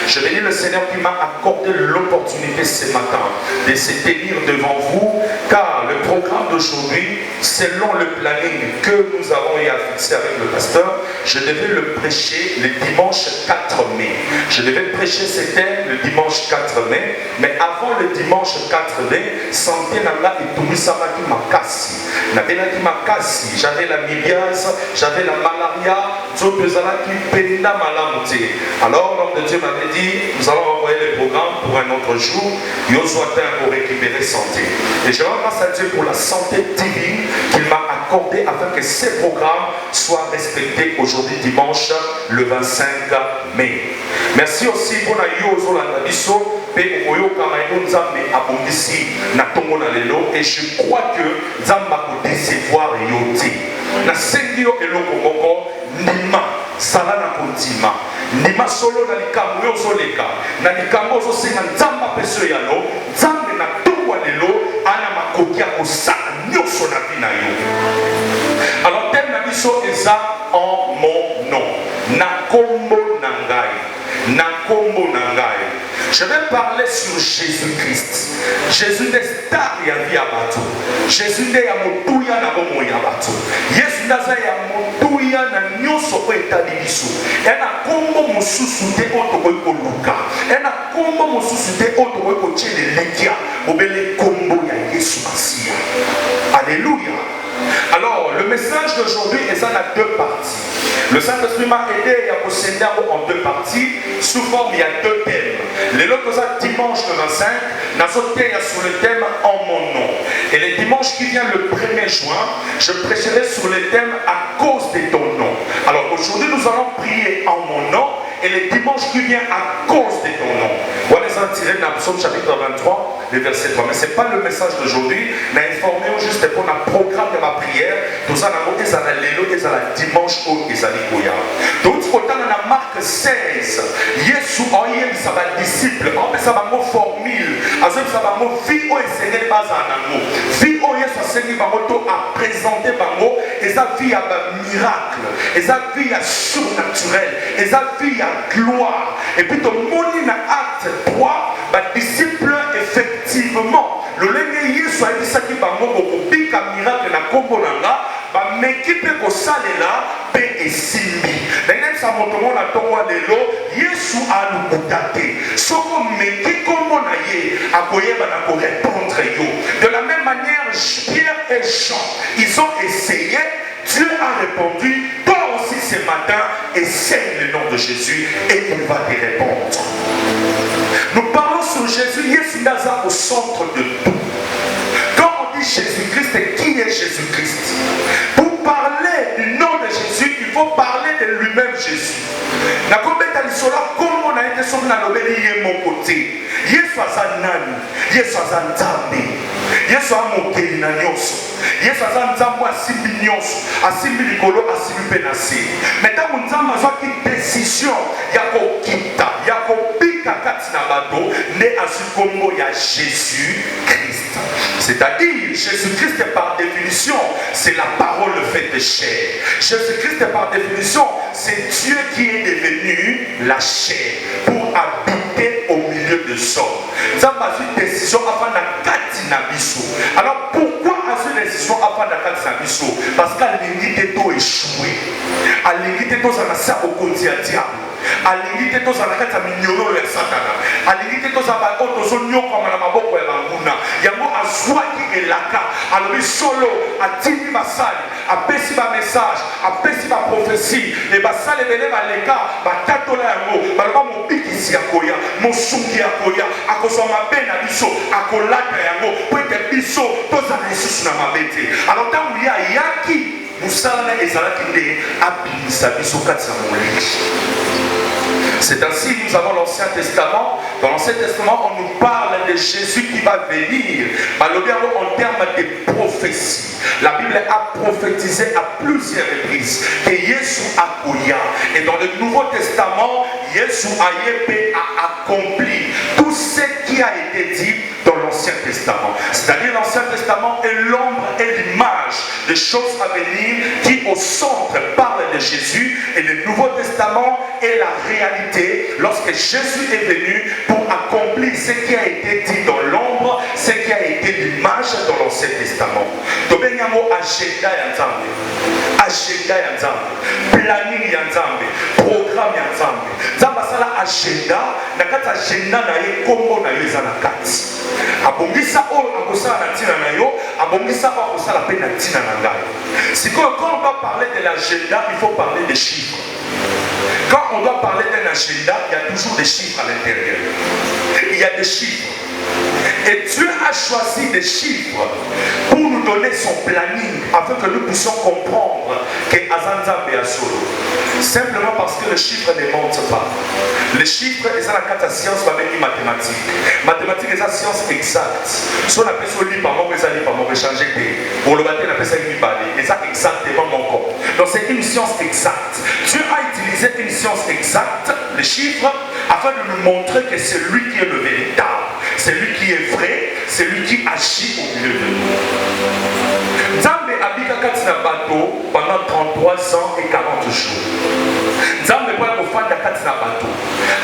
Je bénis le Seigneur qui m'a accordé l'opportunité ce matin de se tenir devant vous, car le programme d'aujourd'hui, selon le planning que nous avons eu à fixer avec le pasteur, je devais le prêcher le dimanche 4 mai. Je devais prêcher ce thème le dimanche 4 mai, mais avant le dimanche 4 mai, santé nanga et Toumissamaki Makasi. Nabelaki Makasi, j'avais la miliase, j'avais la malaria, alors l'homme de Dieu m'avait dit, nous allons envoyer le programme pour un autre jour, pour récupérer santé. Et je rends grâce à Dieu pour la santé divine qu'il m'a accordée afin que ces programmes soient respectés aujourd'hui dimanche le 25 mai. Merci aussi pour la Yozo Landabiso. Et je crois que Zamba peut décevoir Yoti. Na sengio eloko moko nima sala na kontima nima solo na likambo yo zoleka na likambo zo senga nzamba peso yano nzambe na tungwa lelo ana makoki akosala nyonso na bina yo. Alors thème na biso eza en mon nom, na kombo na ngai, na kombo na ngai. Je vais parler sur Jésus-Christ. Jésus n'est star ya vie ya bato. Jésus n'est ya motuya na bomo ya bato. Yesu ndaza ya motuya na nyonso ko etali biso. Ena kombo mosusu te oto ko koluka. Ena kombo mosusu te oto ko kochele lekia. Obele kombo ya Yesu Masia. Alléluia. Alors, le message d'aujourd'hui est en deux parties. Le Saint-Esprit m'a aidé à posséder en deux parties, sous forme il y a deux thèmes. Les autres dimanche le 25, nous avons sur le thème en mon nom. Et le dimanche qui vient le 1er juin, je prêcherai sur le thème à cause de ton nom. Alors aujourd'hui, nous allons prier en mon nom. Et le dimanche qui vient à cause de ton nom. Voilà les tiré dans Psaume chapitre 23, le verset 3. Mais ce n'est pas le message d'aujourd'hui. Mais informé juste pour le programme de ma prière. Tout ça, nous avons l'élo et la dimanche au Ezalikoya. Donc, autant dans la Marc 16, Yesu a eu sa disciple, ça va mot formule, ça va mot vie au Seigneur pas en amour. Vie au Yesu Seigneur a présenté bango et sa vie a miracle, et sa vie a surnaturel, et sa vie a gloire. Et puis ton moni na acte 3, disciple effectivement. Le lenge Yesu a dit ça qui va mot bika miracle na kombo nanga. M'équipe ko salela pe esimbi. D'ailleurs ça motomo na tongo lelo Yesu a lukutate. Soko meki kombo na ye akoyeba na ko répondre yo. De la même manière Pierre et Jean, ils ont essayé, Dieu a répondu. Toi aussi ce matin essaye le nom de Jésus et il va te répondre. Nous parlons sur Jésus, Yesu Naza au centre de tout. Quand on dit Jésus-Christ, qui est Jésus-Christ? Pour parler du nom de Jésus, il faut parler de lui-même Jésus. Na kombeta lisola comme on a été sur na lobeli ye mon côté. Yesu azanani, Yesu azanzambe. Yesu amokeli na nyonso. Yesu azanzambo asimbi nyonso, asimbi likolo, asimbi penasi. Mais tant que nzamba azwaki décision ya kokita, ya kopika kati na bato, ne azukombo ya Jésus-Christ. C'est-à-dire, Jésus-Christ par définition, c'est la parole faite chair. Jésus-Christ par définition, c'est Dieu qui est devenu la chair pour habiter au milieu de l'homme. Ça m'a fait une décision avant la Katinabiso. Alors pourquoi a fait une décision avant la Katinabiso? Parce qu'à l'unité d'eau échoué. À l'unité d'eau, ça n'a pas au quotidien diable. Alingi to za nakata minyoro ya satana. Alingi to za ba oto so nyoko na maboko ya banguna. Yango azwaki elaka. Alobi solo atindi basali, apesi ba message, apesi ba prophétie, et basale bele baleka, batatola yango, balba mobikisi yakoya, mosungi yakoya, akoso mabe na biso, akolata yango, pwete biso toza na Yesu na mabete. Alors tant il y a yaki c'est ainsi que nous avons l'Ancien Testament. Dans l'Ancien Testament, on nous parle de Jésus qui va venir. En termes de prophétie, la Bible a prophétisé à plusieurs reprises que Jésus a koya. Et dans le Nouveau Testament, Jésus a accompli tout ce qui a été dit dans l'Ancien Testament. C'est-à-dire l'Ancien Testament est l'ombre et l'image des choses à venir qui au centre parlent de Jésus, et le Nouveau Testament est la réalité lorsque Jésus est venu pour accomplir ce qui a été dit dans l'ombre, ce qui a été l'image dans l'Ancien Testament. Agenda ya Nzambe, agenda ya Nzambe, planning ya Nzambe, programme ya Nzambe. Nzambe asala agenda, na kati agenda na ye kombo na yo eza na kati. Abongisa oyo akosala na ntina na yo, abongisa oyo akosala pe na ntina na ngai. Sikoyo, quand on doit parler de l'agenda, il faut parler des chiffres. Quand on doit parler d'un agenda, il y a toujours des chiffres à l'intérieur. Il y a des chiffres. Et Dieu a choisi des chiffres pour nous donner son planning, afin que nous puissions comprendre que Azanzambe a solo. Simplement parce que le chiffre ne monte pas. Les chiffres, c'est la carte science avec les mathématiques. Mathématiques, c'est la science exacte. Si on appelle ça lit par moi, ça lit par moi, changer pour le matin, on appelle ça et ça exactement mon corps. Donc c'est une science exacte. Dieu a utilisé une science exacte, les chiffres, afin de nous montrer que c'est lui qui est le véritable. C'est lui qui est vrai, c'est lui qui agit au milieu de nous. Nzambe abika kati na bateau pendant 33 ans et 40 jours. Nzambe kwa kufanda kati na bateau.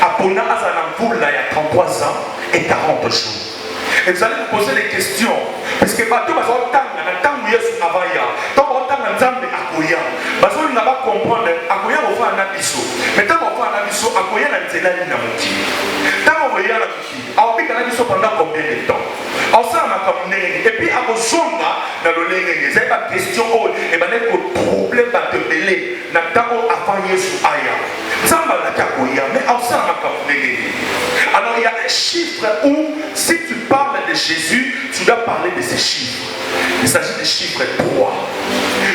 Apona aza na mvula ya 33 ans et 40 jours. Et vous allez vous poser des questions. Parce que bateau bazo tanga na tangu Yesu avaya. Donc tanga Nzambe akoya. Bazo na ba comprendre akoya ko fa na biso. Mais tant ko fa na biso akoya na nzela ni na muti. Tant ko ya na muti. Abika na biso pendant combien de temps? Et puis à vos songs, dans le lenge, c'est pas question et ben que problème va te mêler. N'attends avant Yesu aya. Ça m'a la cacoya, mais en ça m'a. Alors il y a un chiffre où si tu parles de Jésus, tu dois parler de ces chiffres. Il s'agit des chiffres 3.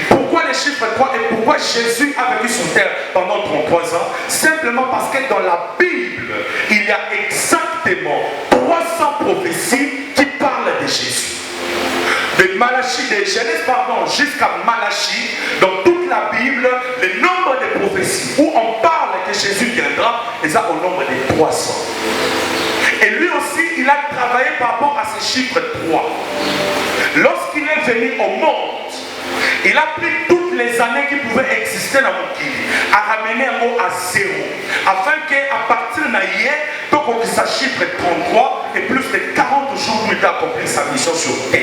Pourquoi les chiffres 3 et pourquoi Jésus a vécu sur terre pendant 33 ans? Simplement parce que dans la Bible, il y a exactement 300 prophéties qui parlent de Jésus. De Malachie, de Genèse, jusqu'à Malachie, dans toute la Bible, le nombre de prophéties où on parle que Jésus viendra, est ça au nombre de 300. Et lui aussi, il a travaillé par rapport à ces chiffres 3. Lorsqu'il est venu au monde, il a pris toutes les années qui pouvaient exister dans mon pays, à ramener un mot à zéro, afin qu'à partir de hier, donc on sa chiffre 33 et plus de 40 jours où il a accompli sa mission sur terre.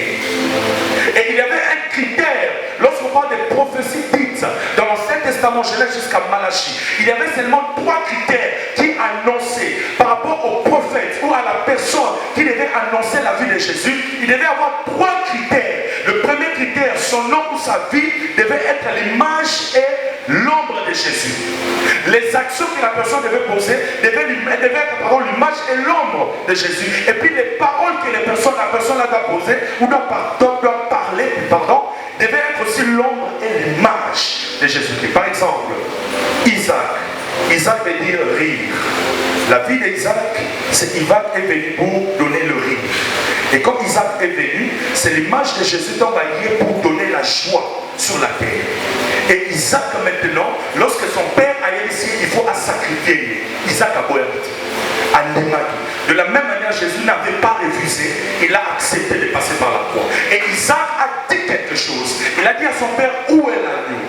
Et il y avait un critère, lorsqu'on parle des prophéties dites dans l'Ancien Testament, Genèse jusqu'à Malachie, il y avait seulement 3 critères qui annonçaient par rapport au prophète ou à la personne qui devait annoncer la vie de Jésus. Il devait avoir 3 critères. Le premier critère, son nom ou sa vie devait être l'image et l'ombre de Jésus. Les actions que la personne devait poser devaient être l'image et l'ombre de Jésus. Et puis les paroles que la personne doit poser ou doit parler, devaient être aussi l'ombre et l'image de Jésus-Christ. Par exemple, Isaac. Isaac veut dire rire. La vie d'Isaac, c'est Isaac est venu pour donner le rire. Et quand Isaac est venu, c'est l'image de Jésus envoyé pour donner la joie sur la terre. Et Isaac maintenant, lorsque son père a ici, il faut sacrifier. Isaac a beau à Nemagi. De la même manière, Jésus n'avait pas refusé, il a accepté de passer par la croix. Et Isaac a dit quelque chose. Il a dit à son père, où est l'agneau?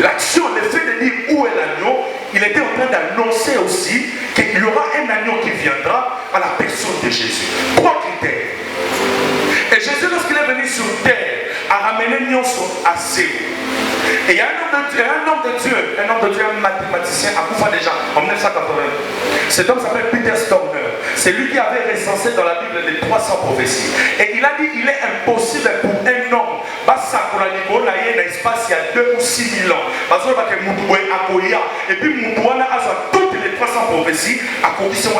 L'action, le fait de dire où est l'agneau, il était en train d'annoncer aussi qu'il y aura un agneau qui viendra à la personne de Jésus. 3 critères. Et Jésus, lorsqu'il est venu sur terre, a ramené Nyonso à zéro. Et il y a un homme de Dieu, un mathématicien à Koufa déjà, en 1980. Cet homme s'appelle Peter Stormer. C'est lui qui avait recensé dans la Bible les 300 prophéties. Et il a dit qu'il est impossible pour un homme, il y a espace il y a 2 ou 6 000 ans. Et puis Moutouana a toutes les 300 prophéties à condition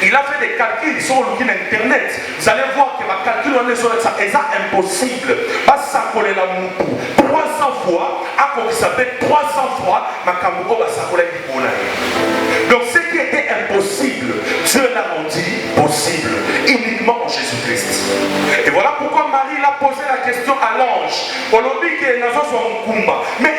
il a fait des calculs sur internet. Vous allez voir que ma calcul on est sur ça. Et ça impossible. 300 fois, à quoi ça fait 300 fois, ma camoufle va s'accoler. Donc ce qui était impossible, Dieu l'a rendu possible, uniquement en Jésus-Christ. Et voilà pourquoi Marie l'a posé la question à l'ange. Mais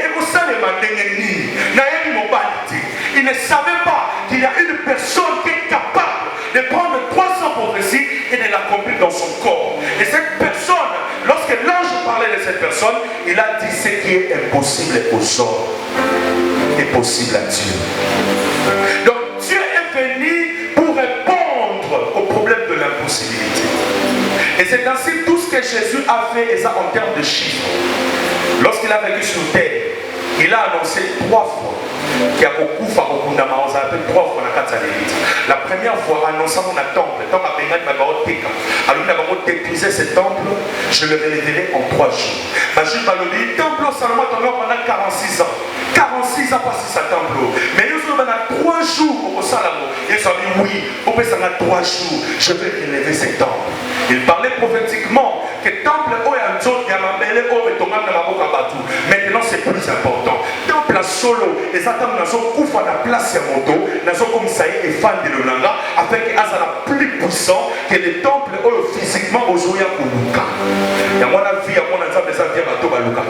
il ne savait pas qu'il y a une personne qui est capable de prendre 300 prophéties et de l'accomplir dans son corps. Et cette personne, lorsque l'ange parlait de cette personne, il a dit ce qui est impossible aux hommes est possible à Dieu. Donc Dieu est venu pour répondre au problème de l'impossibilité. Et c'est ainsi tout ce que Jésus a fait, et ça en termes de chiffres. Lorsqu'il a vécu sur terre, il a annoncé 3 fois qu'il y a beaucoup de on appelle 3 fois dans la la première fois, annonçant mon temple, tant à Bengal, alors nous avons détruisé ce temple, je le révélerai en 3 jours. Le temple Salomon pendant 46 ans. 46 ans passé ce temple. Mais nous avons 3 jours au Salomon. Ils ont dit oui, au bout de 3 jours, je vais relever ce temple. Il parlait prophétiquement que le temple maintenant c'est plus important. Temple solo, et ça ouvre la place à moto, comme ça et fan de l'Olanga, afin que ça soit plus puissant que le temple physiquement aux Oya Kuluka. Et moi la vie, à mon exemple, ça vient à Tobaluka.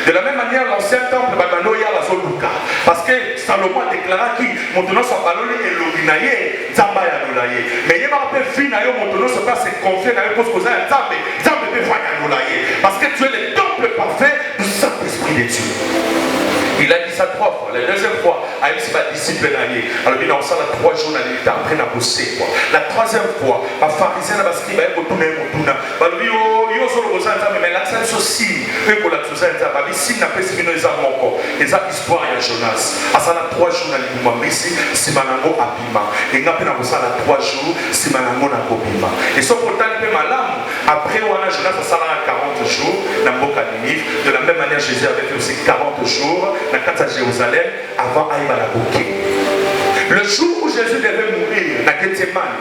De la même manière, l'ancien temple Baganoya la Zoluka. Parce que Salomon a déclaré qu'il montonno soit balolé et l'orinaye, Zamba ya nolaye. Mais il y a un peu fin à montonno se passe confier dans le poste que ça Zamba peut voir ya nolaye. Parce que tu es le temple parfait du Saint-Esprit de Dieu. Il a dit ça 3 fois. La deuxième fois, il a dit c'est disciple d'année. Alors il a dit ça 3 jours dans l'état après la bosser. La troisième fois, ma pharisien a basqué, il a dit yo solo bozanza mais l'accent aussi que pour la tuzanza ba bisi na pesi bino eza moko eza histoire ya Jonas asala 3 jours na libuma misi simanango abima enga pe na kosala 3 jours simanango na kobima et so pourtant pe malamu après wana Jonas asala 40 jours na mboka Ninive. De la même manière Jésus avait fait aussi 40 jours na kata Jérusalem avant aïba la boké. Le jour où Jésus devait mourir na Gethsemane,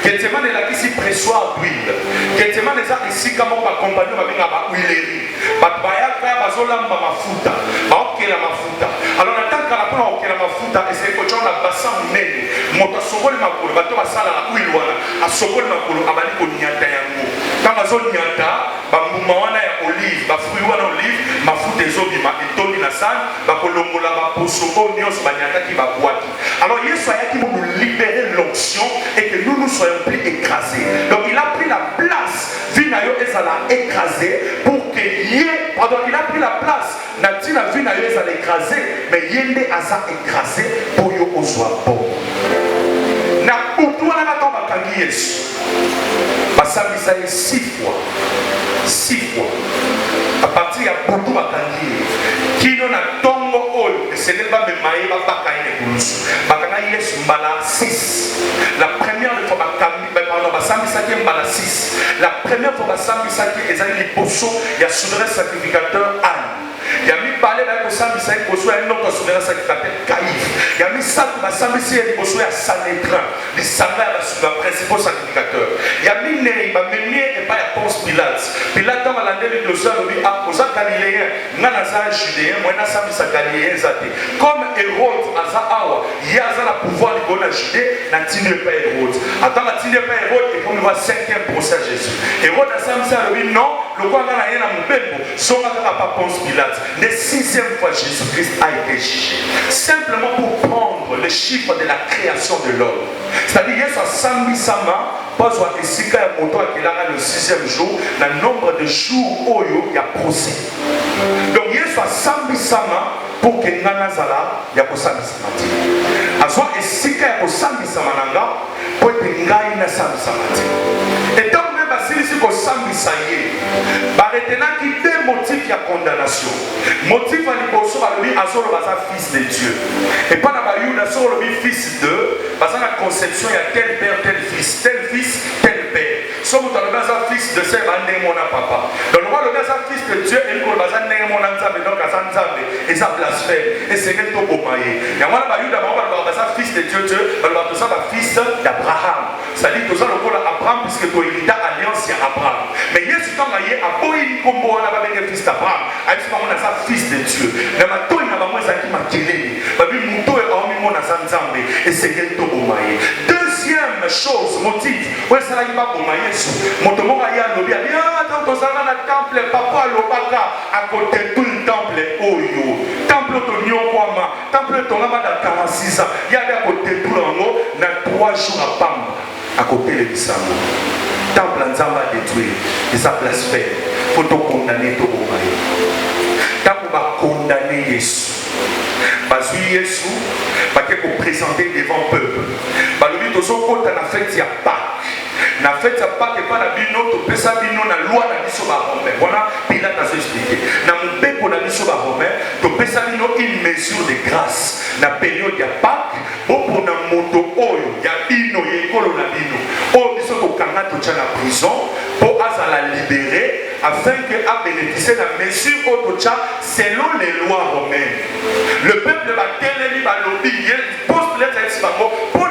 Gethsemane est là qui s'y pressoir d'huile. Gethsemane est là ici comme on va accompagner ma huilerie. Batbaya faire bazola mafuta. Ba okela mafuta. Alors on attend qu'à la fin okela mafuta et c'est que on a bassin nene. Moto sokole makolo bato basala la huile wana. A sokole makolo abali ko nyata yango. Quand bazol nyata ba mbuma wana ya olive, ba fruit wana olive, mafuta ezobima etoni na sane, ba kolongola ba posoko nyos ba nyata ki ba boîte. Alors Yesu ayaki pour nous libérer l'onction et que nous nous soyons plus écrasés. Donc il a pris la place, Vinayo ezala écrasé pour que il a pris la place, Natina Vinayo ezala écrasé, mais Yende asa écrasé pour yo oswa bon. Na utuwa na bato bakangi Yesu. Basambisa 6 fois. 6 fois. À partir ya butu bakangi. Kino na tongo oyo, ce n'est pas même maïba bakaine kulusu. Bakanga Yesu mbala 6. La première fois basambisa ki mbala 6. La première fois basambisa ki ezali liboso ya souverain sacrificateur Anne. Il y a mis parler d'un basambisa ki boso ya notre souverain sacrificateur Caïphe. Il y a mis ça basambisa ki boso ya Sanhédrin, les sangha ya principal sacrificateur. Il y a mis ne ba memie et pas ya Ponce Pilate. Pilate dans la landeli de ça lui a posé galiléen, ngana za judéen, moi na sambisa galiléen zate. Comme Hérode aza awa, il y a la pouvoir de la Judée, na tine pas Hérode. Attends la tine pas Hérode et comme il va 5e procès à Jésus. Hérode a sambisa lui non, le quoi ngana yena mubembo, son ngana pas Ponce Pilate. La 6e fois Jésus-Christ a été jugé. Simplement pour prendre le chiffre de la création de l'homme. C'est-à-dire Yesu a sambi sama, pas soit ici quand il y a moto qui est le 6e jour, le nombre de jours où il y a procès. Donc Yesu a sambi sama pour que ngana zala ya ko sambi sama. Azwa ici quand il y a sambi sama nanga, pour que ngai na sambi sama. Et donc même si ici ko sambi saye, ba retenant qui deux motifs ya condamnation. Motif à l'impossible à lui, à son fils de Dieu. Et pas dans la Yuda, sur le fils de, parce que la conception, il y a tel père, tel fils, tel père. Somme dans le bas fils de ce bandé mon papa. Dans le bas fils de Dieu, et le bas mon anzambe, donc à Zanzambe, et ça blasphème, et c'est que tout bomaye. Et moi, la Yuda, on va fils de Dieu, on va tout ça, fils d'Abraham. C'est-à-dire tout ça, le rôle d'Abraham, puisque tu as alliance à Abraham. Mais il y a ce temps, il y a un combo, on a avec le fils d'Abraham. On a ça fils de Dieu. Mais maintenant, il y a un qui m'a kélé. Et c'est que tout bomaye. Deuxième chose, motif, où est-ce qu'il va bomaye? Motomo a ya lobi, dans ton salon à temple, papa lobaka, à côté tout le temple, oyo. Temple de Nyonkwama, temple de Tonama dans 46 ans. Il y a à côté tout le monde, dans 3 jours à Pam. à côté de Bissamo. Temple Nzamba détruit, et ça blasphème. Faut te condamner tout au mal. Tant qu'on va condamner Jésus, parce que Jésus va te présenter devant le peuple. Parce que nous sommes dans la fête de Pâques. La fête de Pâques n'est pas la bino, tu peux ça bino la loi de la romain. Voilà, Pilate a expliqué. Dans mon peuple, on a dit romain, tu peux ça bino une mesure de grâce. Dans la période de Pâques, pour na moto oyo, il y a bino, il y a école na bino. Oh, ils sont au Canada, tu es en prison, pour la libérer, afin qu'elle bénéficie de la mesure autocha selon les lois romaines. Le peuple va télé, va lobby, il pose l'être pour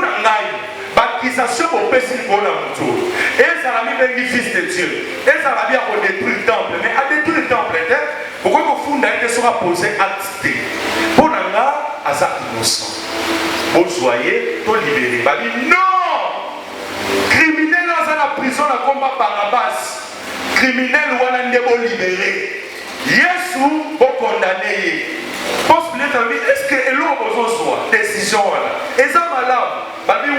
l'accusation au péché pour la moto. Et ça va mis le fils de Dieu. Et ça va bien pour détruire le temple. Mais à détruire le temple, pourquoi le fond d'ailleurs sera posé à cité. Pour l'anga, à sa innocent. Vous soyez, tout libéré. Va dire non! Criminel dans la prison, la combat Barabas. Criminel ou un débo libéré. Yesu, vous condamnez. Est-ce que l'homme a décision là? Et ça malade.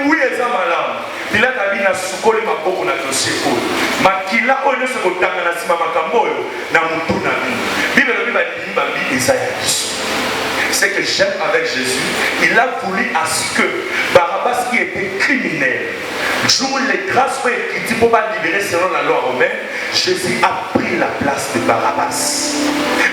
Oui, et ça malade. Il a dit na sukole maboko na dossier ko. Makila oyo se kotanga na sima makambo oyo na mutu na bi. Bible dit Isaïe. C'est que j'aime avec Jésus, il a voulu à ce que Barabbas qui était criminel, joue les grâces qui dit pour pas libérer selon la loi romaine, Jésus a pris la place de Barabbas.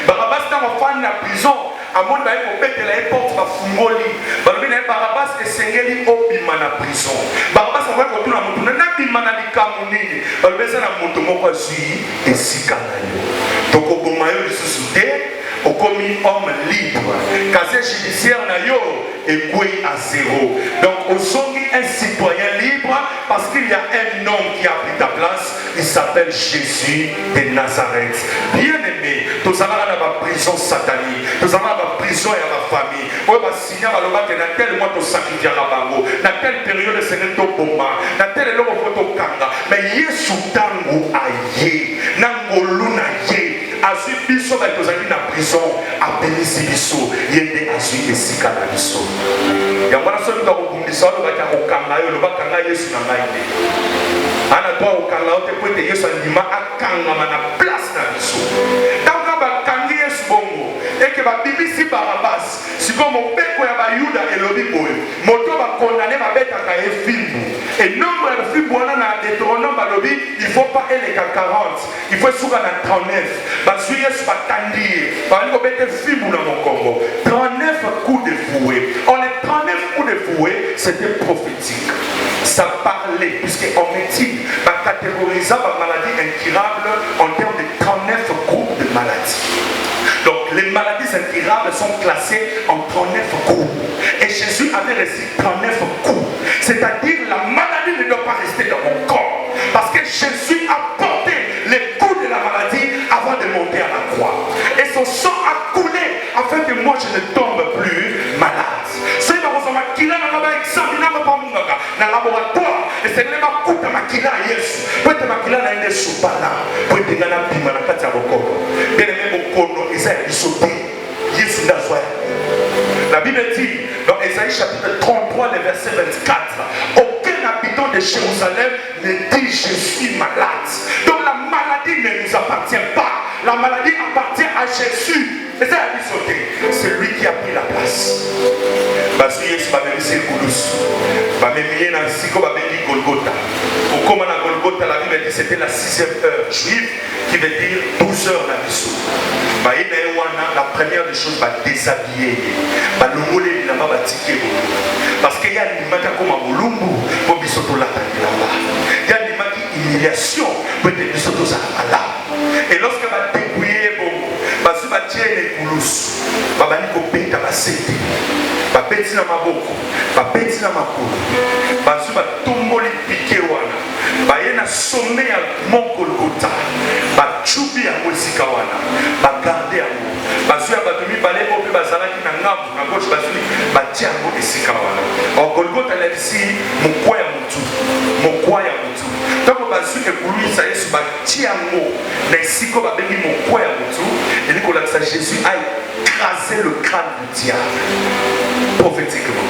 Barabbas dans la prison. À mon avis, il faut mettre la porte à Fungoli. Barabbas est sengeli au bimana prison. Barabbas a fait la moto. N'a bimana li kamunini. Barabbas a moto moko zui et sikanayo. Donc au bomayo de se souder, au commis homme libre. Casier judiciaire na yo et coué à zéro. Donc au sommet un citoyen libre parce qu'il y a un homme qui a pris ta place. Il s'appelle Jésus de Nazareth. Bien aimé, tous avons la prison satanique. Tous avons la prison et la famille. On va signer à l'objet que dans tel mois tu sacrifies à bango. Dans telle période c'est un bomba. Dans tel logo photo kanga. Mais Yesu tango aye. Nangoluna ye. Azu biso ba tozali na prison a bénisi biso yende azu esika na biso ya mwana so ndo kokundisa lo ba ta kokanga yo lo ba kanga Yesu na ngai te ana to kokanga o te pote Yesu andima akanga na place na biso donc ba kangi Yesu bongo et que ba bibisi Barabbas si comme beko ya ba Yuda elobi boye moto ba condamner ba beta ka efimbu et nombre de fimbu na Deutéronome ba lobi il faut pas aller à 40 il faut suka na 39 ba Yesu ba tandi ba ngo bete fimbu na mokongo 39 coups de fouet. On les 39 coups de fouet c'était prophétique. Ça parlait puisque en médecine ba catégorisa ba maladie incurable en termes de 39 groupes de maladies. Donc les maladies incurables sont classées en 39 coups. Et Jésus avait reçu 39 coups. C'est-à-dire la maladie ne doit pas rester dans mon corps. Parce que Jésus a porté les coups de la maladie avant de monter à la croix. Et son sang a coulé afin que moi je ne tombe plus malade. C'est dans mon makila na ba examiner ma pamunga na laboratoire et c'est le makuta makila Yesu. Peut-être makila na ende supana. Peut-être ngana bima na kati ya bokoko. Bien aimé bokono Isaïe sauté. Yesu na soya. La Bible dit dans Ésaïe chapitre 33 le verset 24, aucun habitant de Jérusalem ne dit je suis malade. Donc la maladie ne nous appartient pas. La maladie appartient à Jésus. Et ça a dit sauter. C'est lui qui a pris la place. Parce que Jésus va venir sur le Koulous. Va venir dans le Siko, va venir Golgotha. Au comment à Golgotha, la Bible dit c'était la 6e heure juive qui veut dire 12 heures la mission. La première des choses va déshabiller. Va l'oumoler là-bas, va tiquer. Parce qu'il y a une image comme un boulumbu pour bisoto la là-bas. Il y a une image d'humiliation pour être bisoto là. Et lorsqu'elle va débrouiller, bon, parce que va tirer les coulous, va venir couper ta bassette, va péter dans ma bouche, va péter dans ma cour, parce que va tomber les piquets wana, va y aller sommer à mon Golgotha, va choubi à Mosikawana, va garder à moi, parce que va tomber balai au bébé bazalaki na ngamu na gauche basuli, va tirer à moi Mosikawana. Or Golgotha là ici, mon quoi ya mutu, mon quoi ya mutu. Donc basu ekulu ça yesu ba tirer à moi, na isiko ba bengi mon quoi ya mutu, et Nicolas Jésus a écrasé le crâne du diable prophétiquement.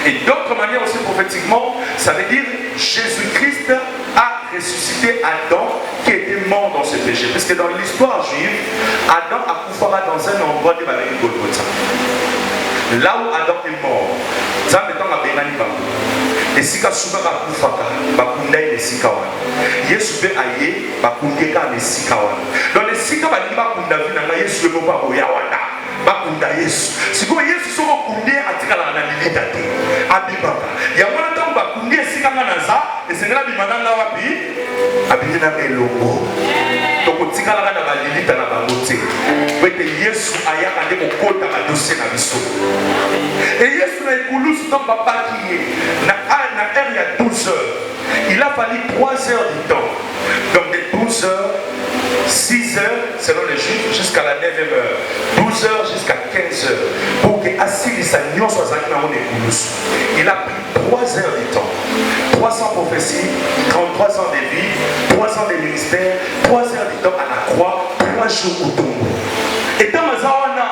Et d'autres manières aussi prophétiquement, ça veut dire Jésus-Christ a ressuscité Adam qui était mort dans ce péché. Parce que dans l'histoire juive, Adam a coupé dans un endroit de Golgotha. Là où Adam est mort, ça me donne à Benani Bambo. Et si tu as souvent bakufaka, bakunda et sika wana. Yesu be aye, bakundeka et sika wana. Dans les sika bali bakunda vina na Yesu be ba boya wana. Bakunda Yesu. Siko Yesu so kunde atikala na lilita te. Abibaka. Ya wana tangu bakunde sika ngana za, esengela bimananga wapi? Abina elongo. Toko tikala na balilita na bangote. Wete Yesu ayaka de kokota na dossier na biso. Et Yesu na ekulusu donc papa qui est na il y a 12 heures. Il a fallu 3 heures du temps. Donc de 12 heures, 6 heures selon les juifs jusqu'à la 9e heure. 12 heures jusqu'à 15 heures. Pour que Assili Sagnon soit il a pris 3 heures du temps. 300 prophéties, 33 ans de vie, 3 ans de ministère, 3 heures du temps à la croix, 3 jours au tombeau. Et dans Mazawana,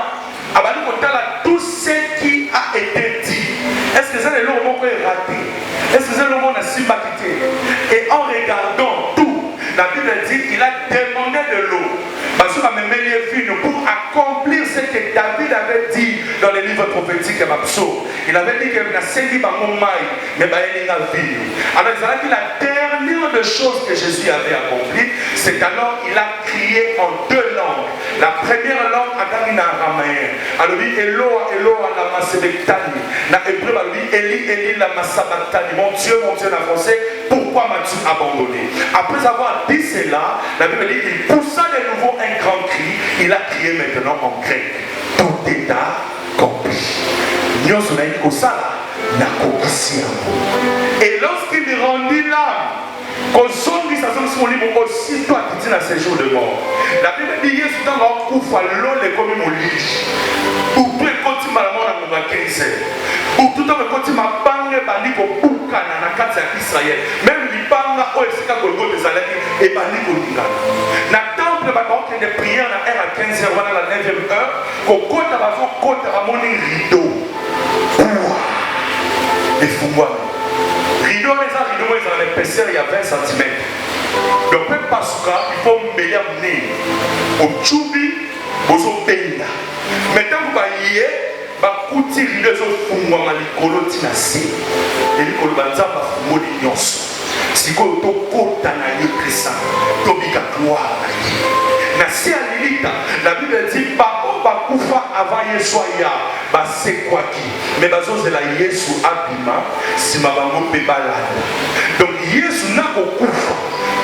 tout ce qui a été dit. Est-ce que c'est le moment qu'on est raté? Est-ce que c'est le moment qu'on a sympathité? Et en regardant tout, la Bible dit qu'il a demandé de l'eau. Parce qu'il m'a mêlé fine pour accomplir ce que David avait dit dans les livres prophétiques et Mapso. Il avait dit qu'il a saisi par mon maille, mais il a vu. Alors il a dit la dernière des choses que Jésus avait accompli, c'est alors il a crié en 2 langues. La première langue, Adamina Ramaïen. Alors lui, Eloa, Eloa, la Masebectani. Na hébreu, lui, Eli, Eli, la Masabatani. Mon Dieu, en français, pourquoi m'as-tu abandonné? Après avoir dit cela, la Bible dit qu'il poussa de nouveau un grand cri. Il a crié maintenant en grec. Tout est accompli. Et lorsqu'il rendit l'âme, aussitôt quitté dans ces jours de mort. La Bible dit Yesu dans leur couffre l'eau les comme mon lit. Pour tout et continue à la mort dans ma 15. Pour tout le continue à banger bali pour Boukana na kati ya Israël. Même l'ibanga au esika Golgotha des Alaki et bali pour Boukana. Na temple ba qui des prières na heure à 15h voilà la 9e heure. Kokota ba fo kota ba moni rideau. Et fungwa. Rideau les rideaux ils ont l'épaisseur il y a 20 cm. Donc même pas il faut mêler amener au tchoubi bozo penda. Maintenant vous voyez ba kuti rideau zo fungwa malikolo tinasi. Et likolo banzamba fumoli nyonso. Siko to kota na yekrisa. To bika gloire na ye. Na si alilita la Bible dit ba bakufa avant Yesu aya ba c'est quoi qui mais bazo c'est la Yesu abima si mabango pe balade. Donc Yesu na kokufa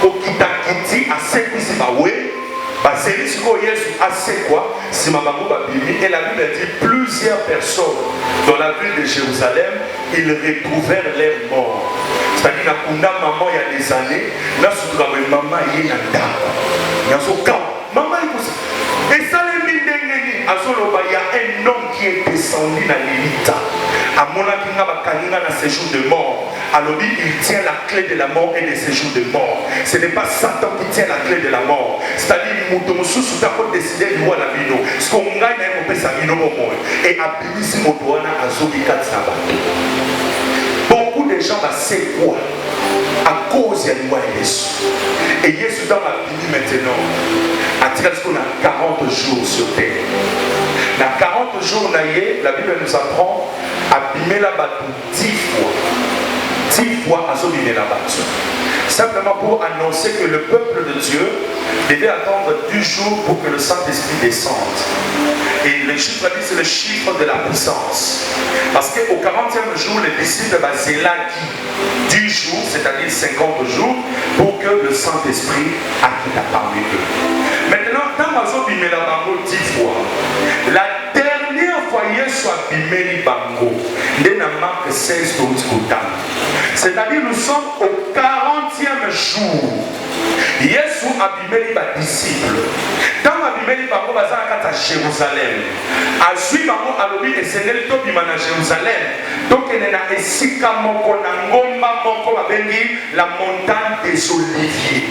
kokita a sekisi bawe ba c'est ce que Yesu a c'est quoi si mabango babimi. Et la Bible dit plusieurs personnes dans la ville de Jérusalem ils retrouvèrent leurs morts. C'est-à-dire na kunda maman il y a des années na sutra maman yé na ndako nyasoka maman ikosa. Et ça il y a un homme qui est descendu dans l'élite. À mon avis, il a un séjour de mort. Alors il tient la clé de la mort et des séjours de mort. Ce n'est pas Satan qui tient la clé de la mort. C'est-à-dire que nous avons décidé de voir la vidéo. Ce qu'on gagne, c'est sa vidéo. Et à Bibisi Motoana, à Zobika Tsaba. Beaucoup de gens c'est quoi? À cause de moi et Jésus. Et Jésus dans la Bible maintenant. À titre qu'on a 40 jours sur terre. Dans 40 jours, la Bible nous apprend à bimer la bateau 10 fois. 10 fois à s'obiner la bateau. Simplement pour annoncer que le peuple de Dieu devait attendre 10 jours pour que le Saint-Esprit descende. Et le chiffre dit c'est le chiffre de la puissance. Parce qu'au 40e jour, les disciples Zélaki 10 jours, c'est-à-dire 50 jours, pour que le Saint-Esprit acquitte parmi eux. Maintenant, dans ma zone bimé la bango 10 fois, la dernière fois Yesu a bimé li bango, dans Marc 16 c'est-à-dire nous sommes au 40e jour. Yesu a bimé les disciples. Dans ma bimé les bango bazaka à Jérusalem. A suivre bango alobi et Seigneur to bimana Jérusalem. Donc il y a esika moko na ngomba moko babengi la montagne des Oliviers.